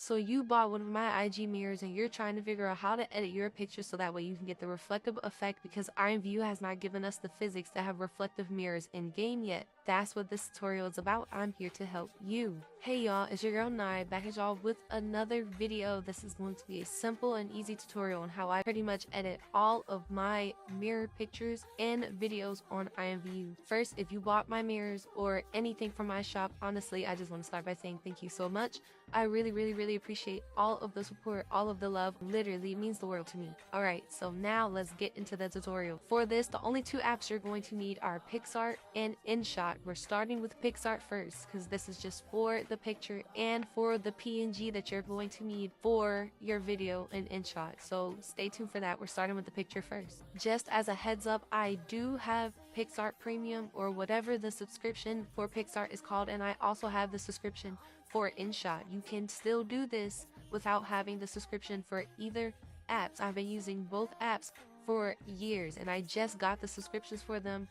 So you bought one of my IG mirrors and you're trying to figure out how to edit your picture so that way you can get the reflective effect, because IMVU has not given us the physics to have reflective mirrors in game yet. That's what this tutorial is about. I'm here to help you. Hey y'all, it's your girl Nai back at y'all with another video. This is going to be a simple and easy tutorial on how I pretty much edit all of my mirror pictures and videos on IMVU. First, if you bought my mirrors or anything from my shop, honestly, I just want to start by saying thank you so much. I really appreciate all of the support, all of the love. Literally, it means the world to me. Alright, so now let's get into the tutorial. For this, the only two apps you're going to need are PicsArt and InShot. We're starting with PicsArt first because this is just for the picture and for the PNG that you're going to need for your video in InShot. So stay tuned for that. We're starting with the picture first. Just as a heads up, I do have PicsArt Premium or whatever the subscription for PicsArt is called, and I also have the subscription for InShot. You can still do this without having the subscription for either apps. I've been using both apps for years and I just got the subscriptions for them.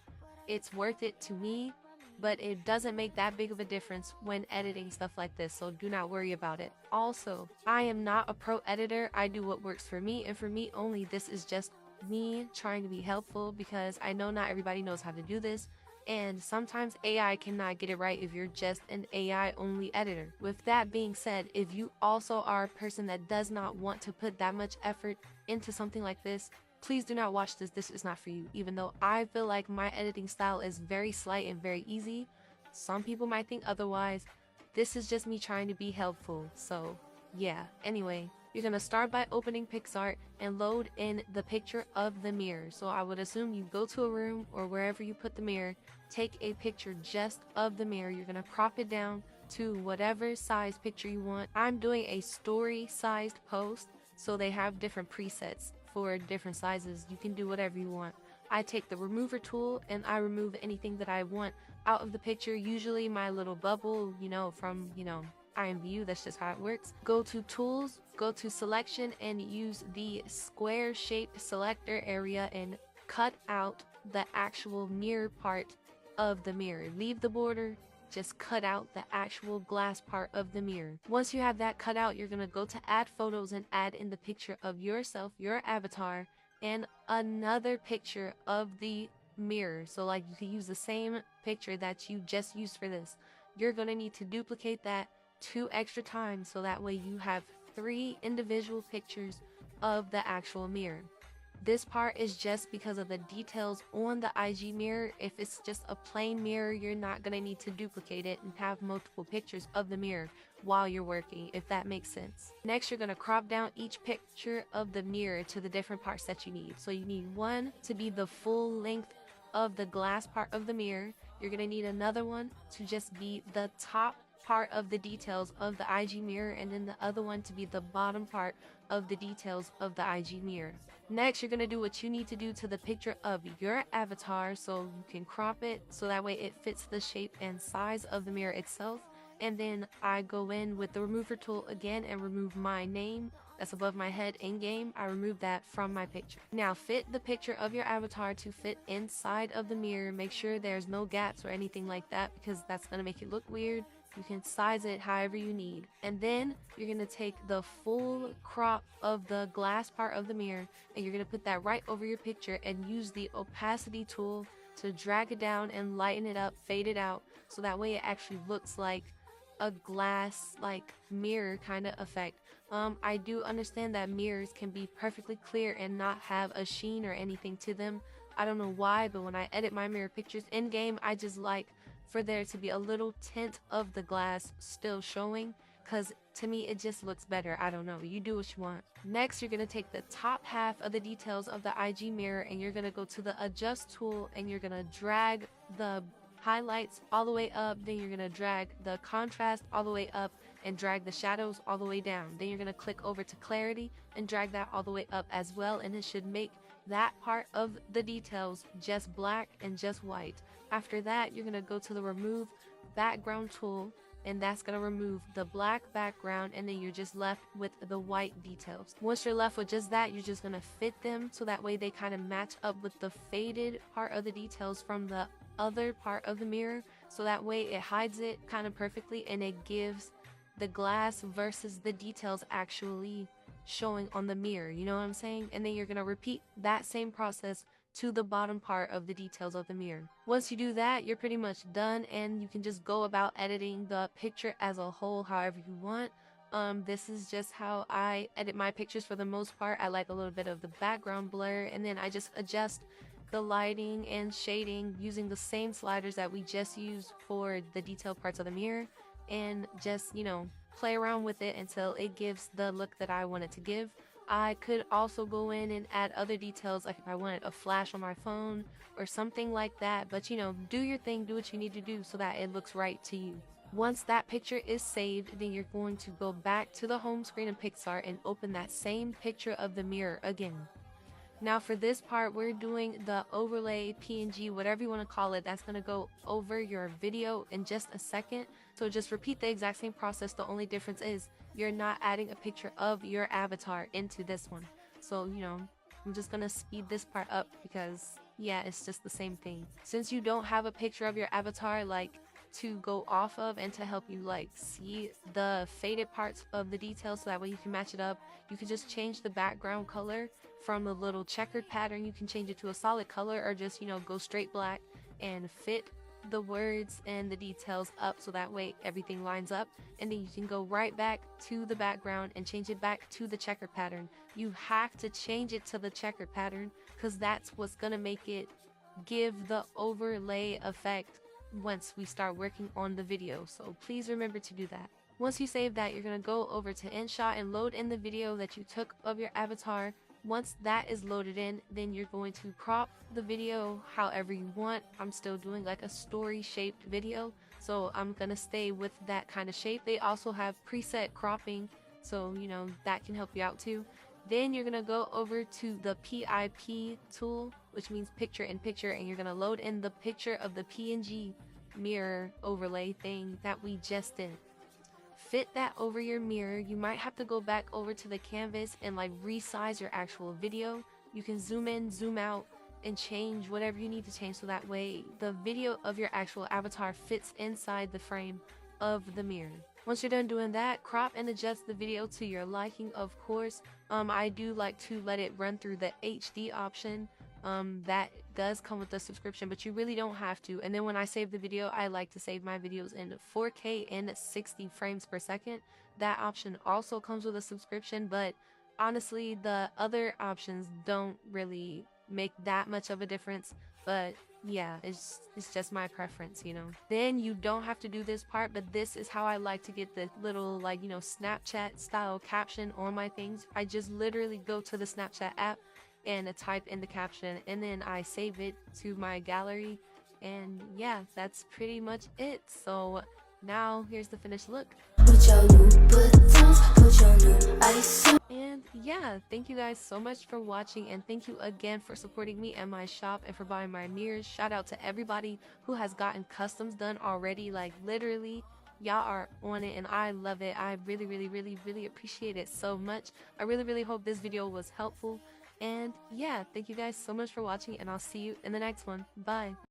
It's worth it to me, but it doesn't make that big of a difference when editing stuff like this, so do not worry about it. Also, I am not a pro editor. I do what works for me and for me only. This is just me trying to be helpful because I know not everybody knows how to do this. And sometimes AI cannot get it right if you're just an AI only editor. With that being said, if you also are a person that does not want to put that much effort into something like this, please do not watch this. This is not for you. Even though I feel like my editing style is very slight and very easy, some people might think otherwise. This is just me trying to be helpful. So yeah, anyway. You're going to start by opening PicsArt and load in the picture of the mirror. So I would assume you go to a room or wherever you put the mirror, take a picture just of the mirror. You're going to crop it down to whatever size picture you want. I'm doing a story sized post, so they have different presets for different sizes. You can do whatever you want. I take the remover tool and I remove anything that I want out of the picture, usually my little bubble, from, IMVU, that's just how it works. Go to tools, go to selection, and use the square shaped selector area and cut out the actual mirror part of the mirror. Leave the border, just cut out the actual glass part of the mirror. Once you have that cut out, you're gonna go to add photos and add in the picture of yourself, your avatar, and another picture of the mirror. So like you can use the same picture that you just used for this. You're gonna need to duplicate that 2 extra times so that way you have 3 individual pictures of the actual mirror. This part is just because of the details on the IG mirror. If it's just a plain mirror, you're not going to need to duplicate it and have multiple pictures of the mirror while you're working, if that makes sense. Next, you're going to crop down each picture of the mirror to the different parts that you need. So you need one to be the full length of the glass part of the mirror. You're going to need another one to just be the top part of the details of the IG mirror, and then the other one to be the bottom part of the details of the IG mirror. Next, you're going to do what you need to do to the picture of your avatar so you can crop it so that way it fits the shape and size of the mirror itself. And then I go in with the remover tool again and remove my name that's above my head in game. I remove that from my picture. Now fit the picture of your avatar to fit inside of the mirror. Make sure there's no gaps or anything like that because that's going to make it look weird. You can size it however you need. And then you're going to take the full crop of the glass part of the mirror and you're going to put that right over your picture and use the opacity tool to drag it down and lighten it up, fade it out, so that way it actually looks like a glass mirror kind of effect. I do understand that mirrors can be perfectly clear and not have a sheen or anything to them. I don't know why, but when I edit my mirror pictures in game, I just like for there to be a little tint of the glass still showing, because to me it just looks better. I don't know, you do what you want. Next, you're going to take the top half of the details of the IG mirror and you're going to go to the adjust tool and you're going to drag the highlights all the way up, then you're going to drag the contrast all the way up and drag the shadows all the way down. Then you're going to click over to clarity and drag that all the way up as well, and it should make that part of the details just black and just white. After that, you're going to go to the remove background tool and that's going to remove the black background, and then you're just left with the white details. Once you're left with just that, you're just going to fit them so that way they kind of match up with the faded part of the details from the other part of the mirror, so that way it hides it kind of perfectly and it gives the glass versus the details actually showing on the mirror, you know what I'm saying? And then you're gonna repeat that same process to the bottom part of the details of the mirror. Once you do that, you're pretty much done, and you can just go about editing the picture as a whole however you want. This is just how I edit my pictures for the most part. I like a little bit of the background blur, and then I just adjust the lighting and shading using the same sliders that we just used for the detailed parts of the mirror, and just, you know, play around with it until it gives the look that I want it to give. I could also go in and add other details, like if I wanted a flash on my phone or something like that, but you know, do your thing, do what you need to do so that it looks right to you. Once that picture is saved, then you're going to go back to the home screen in Pixar and open that same picture of the mirror again. Now for this part, we're doing the overlay PNG, whatever you want to call it. That's going to go over your video in just a second. So just repeat the exact same process. The only difference is you're not adding a picture of your avatar into this one. So, you know, I'm just going to speed this part up because, yeah, it's just the same thing. Since you don't have a picture of your avatar, like, to go off of and to help you like see the faded parts of the details so that way you can match it up, you can just change the background color from the little checkered pattern. You can change it to a solid color, or just, you know, go straight black and fit the words and the details up so that way everything lines up, and then you can go right back to the background and change it back to the checkered pattern. You have to change it to the checkered pattern because that's what's gonna make it give the overlay effect once we start working on the video, so please remember to do that. Once you save that, you're going to go over to InShot and load in the video that you took of your avatar. Once that is loaded in, then you're going to crop the video however you want. I'm still doing like a story shaped video, so I'm going to stay with that kind of shape. They also have preset cropping, so you know that can help you out too. Then you're going to go over to the PIP tool, which means picture in picture, and you're going to load in the picture of the PNG mirror overlay thing that we just did. Fit that over your mirror. You might have to go back over to the canvas and like resize your actual video. You can zoom in, zoom out, and change whatever you need to change so that way the video of your actual avatar fits inside the frame of the mirror. Once you're done doing that, crop and adjust the video to your liking, of course. I do like to let it run through the HD option. That does come with the subscription, but you really don't have to. And then when I save the video, I like to save my videos in 4K and 60 frames per second. That option also comes with a subscription, but honestly, the other options don't really make that much of a difference. But yeah, it's just my preference, you know. Then you don't have to do this part, but this is how I like to get the little, like, you know, Snapchat style caption on my things. I just literally go to the Snapchat app and type in the caption, and then I save it to my gallery, and yeah, that's pretty much it. So now here's the finished look. And yeah, thank you guys so much for watching, and thank you again for supporting me and my shop and for buying my mirrors. Shout out to everybody who has gotten customs done already. Like, literally, y'all are on it and I love it. I really appreciate it so much. I really hope this video was helpful. And yeah, thank you guys so much for watching, and I'll see you in the next one. Bye.